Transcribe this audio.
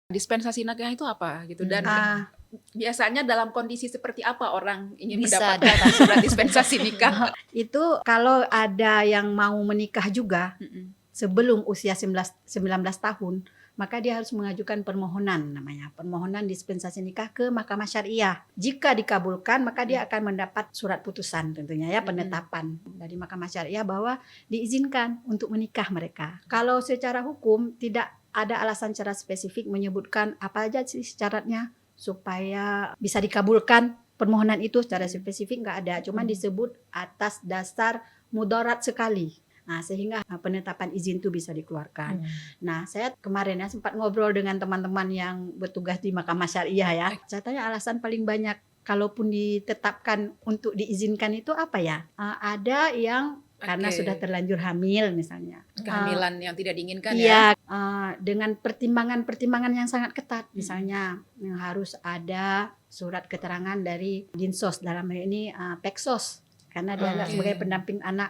Dispensasi nikah itu apa gitu, dan Ah, biasanya dalam kondisi seperti apa orang ingin Bisa mendapatkan surat dispensasi nikah? itu kalau ada yang mau menikah juga Mm-mm. sebelum usia 19 tahun, maka dia harus mengajukan permohonan, namanya permohonan dispensasi nikah ke Mahkamah Syariah. Jika dikabulkan, maka dia akan mendapat surat putusan tentunya ya, penetapan dari Mahkamah Syariah bahwa diizinkan untuk menikah mereka. Kalau secara hukum tidak ada alasan secara spesifik menyebutkan apa aja sih syaratnya supaya bisa dikabulkan permohonan itu, secara spesifik nggak ada, cuman disebut atas dasar mudarat sekali. Nah, sehingga penetapan izin itu bisa dikeluarkan. Nah, saya kemarin ya sempat ngobrol dengan teman-teman yang bertugas di Mahkamah Syariah ya. Saya tanya alasan paling banyak kalaupun ditetapkan untuk diizinkan itu apa ya? Ada yang karena sudah terlanjur hamil misalnya. Kehamilan yang tidak diinginkan Iya, ya. dengan pertimbangan-pertimbangan yang sangat ketat, misalnya yang harus ada surat keterangan dari Dinsos, dalam hal ini Peksos, karena dianggap sebagai pendamping anak